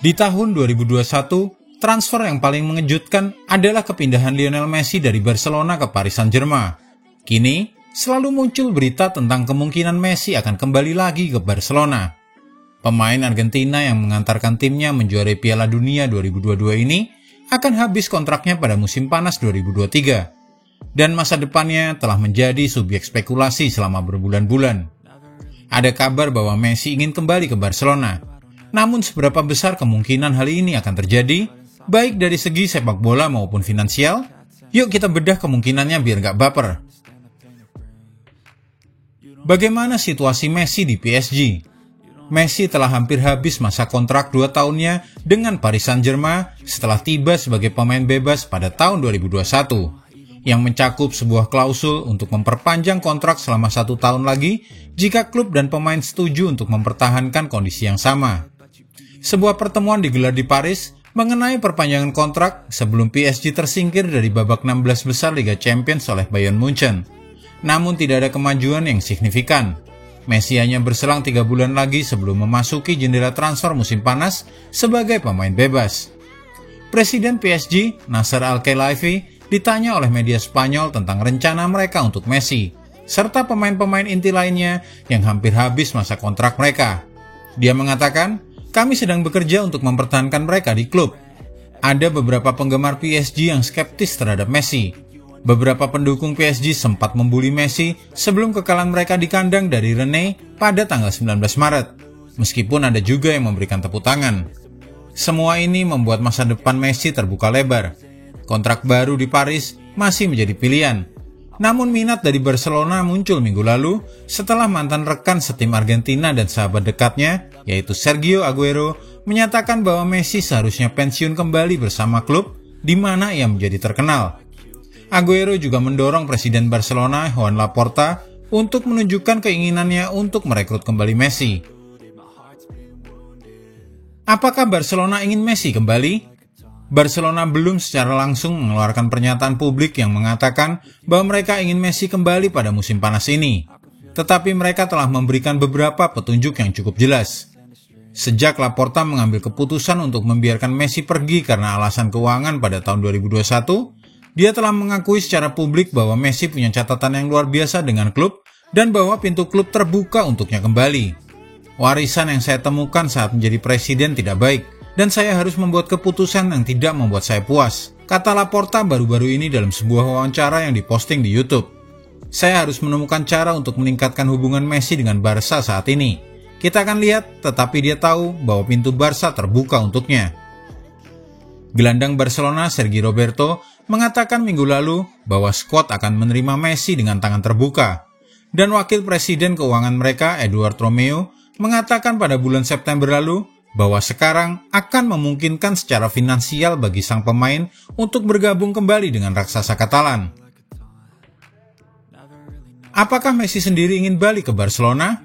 Di tahun 2021, transfer yang paling mengejutkan adalah kepindahan Lionel Messi dari Barcelona ke Paris Saint-Germain. Kini, selalu muncul berita tentang kemungkinan Messi akan kembali lagi ke Barcelona. Pemain Argentina yang mengantarkan timnya menjuarai Piala Dunia 2022 ini akan habis kontraknya pada musim panas 2023. Dan masa depannya telah menjadi subjek spekulasi selama berbulan-bulan. Ada kabar bahwa Messi ingin kembali ke Barcelona. Namun seberapa besar kemungkinan hal ini akan terjadi, baik dari segi sepak bola maupun finansial? Yuk kita bedah kemungkinannya biar gak baper. Bagaimana situasi Messi di PSG? Messi telah hampir habis masa kontrak 2 tahunnya dengan Paris Saint-Germain setelah tiba sebagai pemain bebas pada tahun 2021, yang mencakup sebuah klausul untuk memperpanjang kontrak selama 1 tahun lagi jika klub dan pemain setuju untuk mempertahankan kondisi yang sama. Sebuah pertemuan digelar di Paris mengenai perpanjangan kontrak sebelum PSG tersingkir dari babak 16 besar Liga Champions oleh Bayern Munchen. Namun tidak ada kemajuan yang signifikan. Messi hanya berselang 3 bulan lagi sebelum memasuki jendela transfer musim panas sebagai pemain bebas. Presiden PSG, Nasser Al-Khelaifi, ditanya oleh media Spanyol tentang rencana mereka untuk Messi, serta pemain-pemain inti lainnya yang hampir habis masa kontrak mereka. Dia mengatakan, "Kami sedang bekerja untuk mempertahankan mereka di klub." Ada beberapa penggemar PSG yang skeptis terhadap Messi. Beberapa pendukung PSG sempat membuli Messi sebelum kekalahan mereka di kandang dari Rennes pada tanggal 19 Maret. Meskipun ada juga yang memberikan tepuk tangan. Semua ini membuat masa depan Messi terbuka lebar. Kontrak baru di Paris masih menjadi pilihan. Namun minat dari Barcelona muncul minggu lalu setelah mantan rekan setim Argentina dan sahabat dekatnya, yaitu Sergio Aguero, menyatakan bahwa Messi seharusnya pensiun kembali bersama klub di mana ia menjadi terkenal. Aguero juga mendorong Presiden Barcelona, Joan Laporta, untuk menunjukkan keinginannya untuk merekrut kembali Messi. Apakah Barcelona ingin Messi kembali? Barcelona belum secara langsung mengeluarkan pernyataan publik yang mengatakan bahwa mereka ingin Messi kembali pada musim panas ini. Tetapi mereka telah memberikan beberapa petunjuk yang cukup jelas. Sejak Laporta mengambil keputusan untuk membiarkan Messi pergi karena alasan keuangan pada tahun 2021, dia telah mengakui secara publik bahwa Messi punya catatan yang luar biasa dengan klub dan bahwa pintu klub terbuka untuknya kembali. Warisan yang saya temukan saat menjadi presiden tidak baik, dan saya harus membuat keputusan yang tidak membuat saya puas, kata Laporta baru-baru ini dalam sebuah wawancara yang diposting di YouTube. Saya harus menemukan cara untuk meningkatkan hubungan Messi dengan Barca saat ini. Kita akan lihat, tetapi dia tahu bahwa pintu Barca terbuka untuknya. Gelandang Barcelona Sergi Roberto mengatakan minggu lalu bahwa skuad akan menerima Messi dengan tangan terbuka. Dan wakil presiden keuangan mereka, Eduard Romeu, mengatakan pada bulan September lalu bahwa sekarang akan memungkinkan secara finansial bagi sang pemain untuk bergabung kembali dengan raksasa Katalan. Apakah Messi sendiri ingin balik ke Barcelona?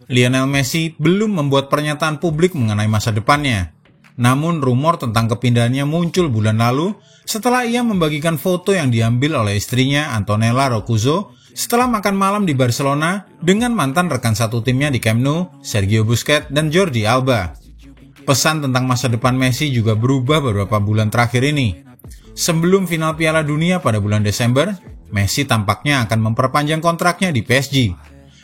Lionel Messi belum membuat pernyataan publik mengenai masa depannya. Namun rumor tentang kepindahannya muncul bulan lalu setelah ia membagikan foto yang diambil oleh istrinya Antonella Roccuzzo setelah makan malam di Barcelona dengan mantan rekan satu timnya di Camp Nou, Sergio Busquets dan Jordi Alba. Pesan tentang masa depan Messi juga berubah beberapa bulan terakhir ini. Sebelum final Piala Dunia pada bulan Desember, Messi tampaknya akan memperpanjang kontraknya di PSG.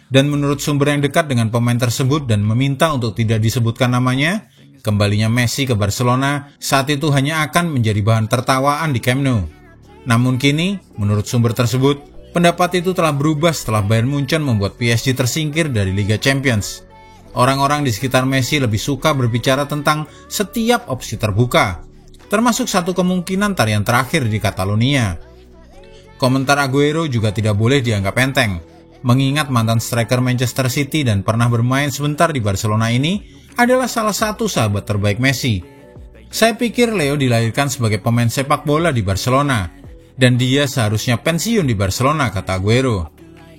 Dan menurut sumber yang dekat dengan pemain tersebut dan meminta untuk tidak disebutkan namanya, kembalinya Messi ke Barcelona saat itu hanya akan menjadi bahan tertawaan di Camp Nou. Namun kini, menurut sumber tersebut, pendapat itu telah berubah setelah Bayern Munchen membuat PSG tersingkir dari Liga Champions. Orang-orang di sekitar Messi lebih suka berbicara tentang setiap opsi terbuka, termasuk satu kemungkinan tarian terakhir di Catalonia. Komentar Aguero juga tidak boleh dianggap enteng, mengingat mantan striker Manchester City dan pernah bermain sebentar di Barcelona ini adalah salah satu sahabat terbaik Messi. Saya pikir Leo dilahirkan sebagai pemain sepak bola di Barcelona, dan dia seharusnya pensiun di Barcelona, kata Aguero.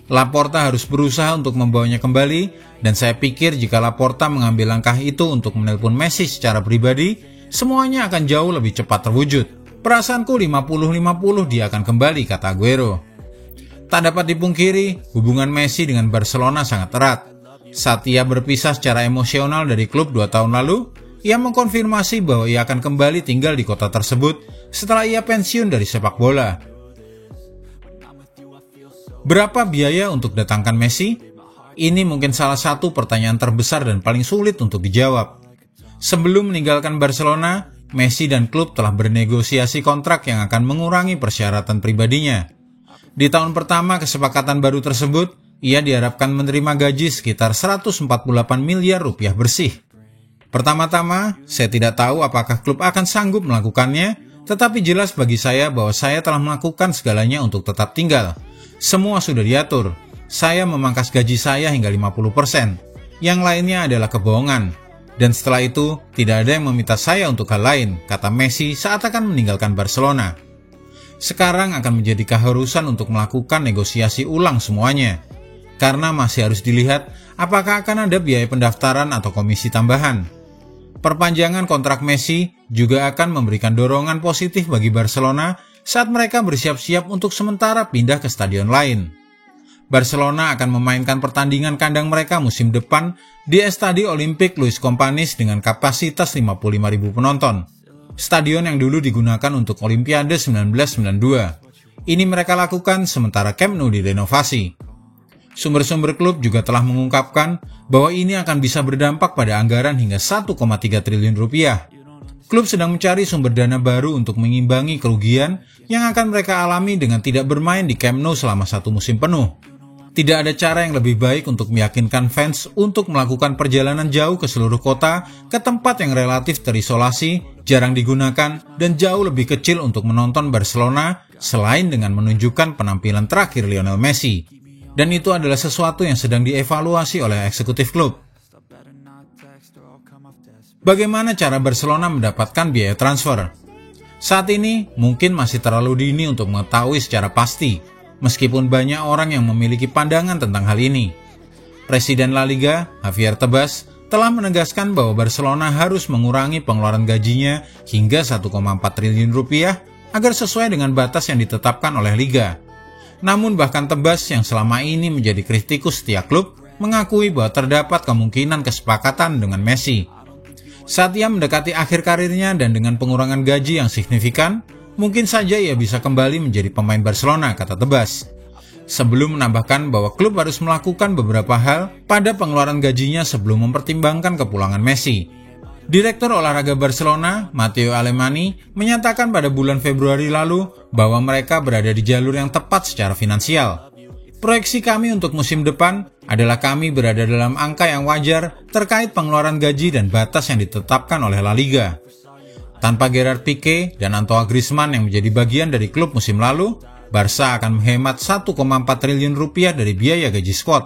Laporta harus berusaha untuk membawanya kembali, dan saya pikir jika Laporta mengambil langkah itu untuk menelpon Messi secara pribadi, semuanya akan jauh lebih cepat terwujud. Perasaanku 50-50 dia akan kembali, kata Aguero. Tak dapat dipungkiri, hubungan Messi dengan Barcelona sangat erat. Saat ia berpisah secara emosional dari klub 2 tahun lalu, ia mengkonfirmasi bahwa ia akan kembali tinggal di kota tersebut setelah ia pensiun dari sepak bola. Berapa biaya untuk datangkan Messi? Ini mungkin salah satu pertanyaan terbesar dan paling sulit untuk dijawab. Sebelum meninggalkan Barcelona, Messi dan klub telah bernegosiasi kontrak yang akan mengurangi persyaratan pribadinya. Di tahun pertama kesepakatan baru tersebut, ia diharapkan menerima gaji sekitar 148 miliar rupiah bersih. Pertama-tama, saya tidak tahu apakah klub akan sanggup melakukannya, tetapi jelas bagi saya bahwa saya telah melakukan segalanya untuk tetap tinggal. Semua sudah diatur. Saya memangkas gaji saya hingga 50%. Yang lainnya adalah kebohongan. Dan setelah itu, tidak ada yang meminta saya untuk hal lain, kata Messi saat akan meninggalkan Barcelona. Sekarang akan menjadi keharusan untuk melakukan negosiasi ulang semuanya. Karena masih harus dilihat apakah akan ada biaya pendaftaran atau komisi tambahan. Perpanjangan kontrak Messi juga akan memberikan dorongan positif bagi Barcelona saat mereka bersiap-siap untuk sementara pindah ke stadion lain. Barcelona akan memainkan pertandingan kandang mereka musim depan di Estadio Olímpic Luis Companys dengan kapasitas 55.000 penonton. Stadion yang dulu digunakan untuk Olimpiade 1992. Ini mereka lakukan sementara Camp Nou direnovasi. Sumber-sumber klub juga telah mengungkapkan bahwa ini akan bisa berdampak pada anggaran hingga 1,3 triliun rupiah. Klub sedang mencari sumber dana baru untuk mengimbangi kerugian yang akan mereka alami dengan tidak bermain di Camp Nou selama 1 musim penuh. Tidak ada cara yang lebih baik untuk meyakinkan fans untuk melakukan perjalanan jauh ke seluruh kota ke tempat yang relatif terisolasi, jarang digunakan, dan jauh lebih kecil untuk menonton Barcelona selain dengan menunjukkan penampilan terakhir Lionel Messi. Dan itu adalah sesuatu yang sedang dievaluasi oleh eksekutif klub. Bagaimana cara Barcelona mendapatkan biaya transfer? Saat ini mungkin masih terlalu dini untuk mengetahui secara pasti, meskipun banyak orang yang memiliki pandangan tentang hal ini. Presiden La Liga, Javier Tebas, telah menegaskan bahwa Barcelona harus mengurangi pengeluaran gajinya hingga 1,4 triliun rupiah agar sesuai dengan batas yang ditetapkan oleh Liga. Namun bahkan Tebas yang selama ini menjadi kritikus setiap klub, mengakui bahwa terdapat kemungkinan kesepakatan dengan Messi. Saat ia mendekati akhir karirnya dan dengan pengurangan gaji yang signifikan, mungkin saja ia bisa kembali menjadi pemain Barcelona, kata Tebas. Sebelum menambahkan bahwa klub harus melakukan beberapa hal pada pengeluaran gajinya sebelum mempertimbangkan kepulangan Messi. Direktur olahraga Barcelona, Matteo Alemany, menyatakan pada bulan Februari lalu bahwa mereka berada di jalur yang tepat secara finansial. Proyeksi kami untuk musim depan adalah kami berada dalam angka yang wajar terkait pengeluaran gaji dan batas yang ditetapkan oleh La Liga. Tanpa Gerard Piqué dan Antoine Griezmann yang menjadi bagian dari klub musim lalu, Barca akan menghemat 1,4 triliun rupiah dari biaya gaji squad.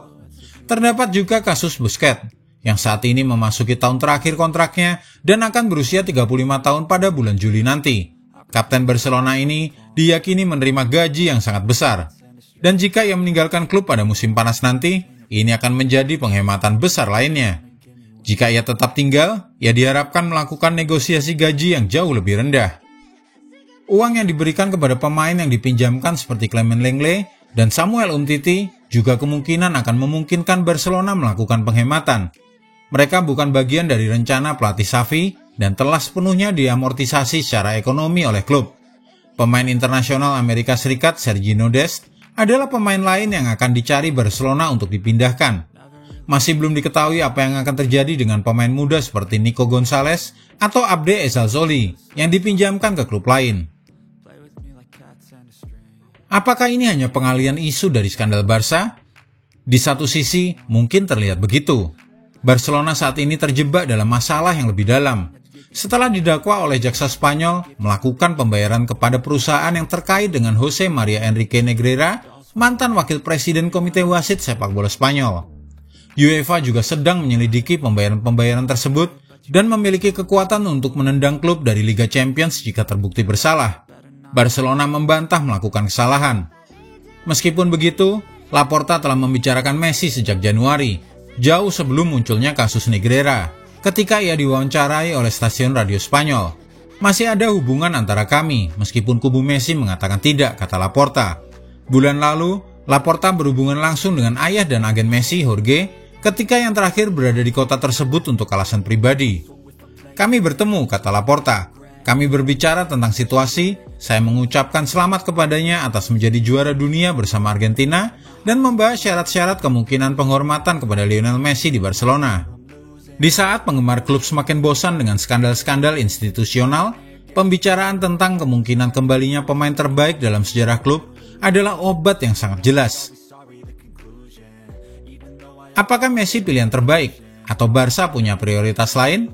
Terdapat juga kasus Busquets, yang saat ini memasuki tahun terakhir kontraknya dan akan berusia 35 tahun pada bulan Juli nanti. Kapten Barcelona ini diyakini menerima gaji yang sangat besar. Dan jika ia meninggalkan klub pada musim panas nanti, ini akan menjadi penghematan besar lainnya. Jika ia tetap tinggal, ia diharapkan melakukan negosiasi gaji yang jauh lebih rendah. Uang yang diberikan kepada pemain yang dipinjamkan seperti Clement Lenglet dan Samuel Umtiti juga kemungkinan akan memungkinkan Barcelona melakukan penghematan. Mereka bukan bagian dari rencana pelatih Xavi dan telah sepenuhnya diamortisasi secara ekonomi oleh klub. Pemain internasional Amerika Serikat Sergio Dest adalah pemain lain yang akan dicari Barcelona untuk dipindahkan. Masih belum diketahui apa yang akan terjadi dengan pemain muda seperti Nico Gonzalez atau Abde Ezzalzouli yang dipinjamkan ke klub lain. Apakah ini hanya pengalian isu dari skandal Barca? Di satu sisi, mungkin terlihat begitu. Barcelona saat ini terjebak dalam masalah yang lebih dalam. Setelah didakwa oleh jaksa Spanyol melakukan pembayaran kepada perusahaan yang terkait dengan Jose Maria Enrique Negreira, mantan wakil presiden Komite Wasit Sepak Bola Spanyol. UEFA juga sedang menyelidiki pembayaran-pembayaran tersebut dan memiliki kekuatan untuk menendang klub dari Liga Champions jika terbukti bersalah. Barcelona membantah melakukan kesalahan. Meskipun begitu, Laporta telah membicarakan Messi sejak Januari, jauh sebelum munculnya kasus Negreira, ketika ia diwawancarai oleh stasiun radio Spanyol. Masih ada hubungan antara kami, meskipun kubu Messi mengatakan tidak, kata Laporta. Bulan lalu, Laporta berhubungan langsung dengan ayah dan agen Messi, Jorge, ketika yang terakhir berada di kota tersebut untuk alasan pribadi. Kami bertemu, kata Laporta. Kami berbicara tentang situasi, saya mengucapkan selamat kepadanya atas menjadi juara dunia bersama Argentina dan membahas syarat-syarat kemungkinan penghormatan kepada Lionel Messi di Barcelona. Di saat penggemar klub semakin bosan dengan skandal-skandal institusional, pembicaraan tentang kemungkinan kembalinya pemain terbaik dalam sejarah klub adalah obat yang sangat jelas. Apakah Messi pilihan terbaik atau Barca punya prioritas lain?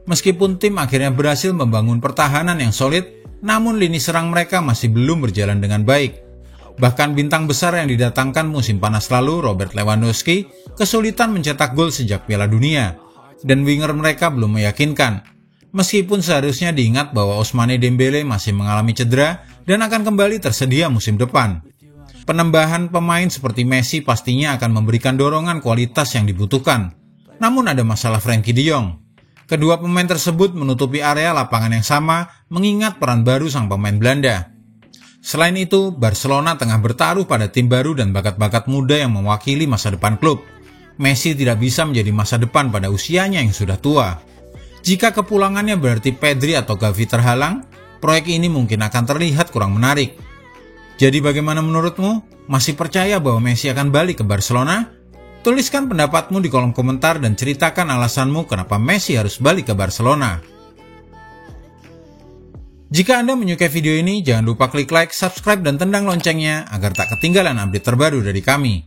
Meskipun tim akhirnya berhasil membangun pertahanan yang solid, namun lini serang mereka masih belum berjalan dengan baik. Bahkan bintang besar yang didatangkan musim panas lalu, Robert Lewandowski, kesulitan mencetak gol sejak Piala Dunia, dan winger mereka belum meyakinkan. Meskipun seharusnya diingat bahwa Ousmane Dembele masih mengalami cedera dan akan kembali tersedia musim depan. Penambahan pemain seperti Messi pastinya akan memberikan dorongan kualitas yang dibutuhkan. Namun ada masalah Frenkie de Jong. Kedua pemain tersebut menutupi area lapangan yang sama mengingat peran baru sang pemain Belanda. Selain itu, Barcelona tengah bertaruh pada tim baru dan bakat-bakat muda yang mewakili masa depan klub. Messi tidak bisa menjadi masa depan pada usianya yang sudah tua. Jika kepulangannya berarti Pedri atau Gavi terhalang, proyek ini mungkin akan terlihat kurang menarik. Jadi bagaimana menurutmu? Masih percaya bahwa Messi akan balik ke Barcelona? Tuliskan pendapatmu di kolom komentar dan ceritakan alasanmu kenapa Messi harus balik ke Barcelona. Jika Anda menyukai video ini, jangan lupa klik like, subscribe, dan tendang loncengnya agar tak ketinggalan update terbaru dari kami.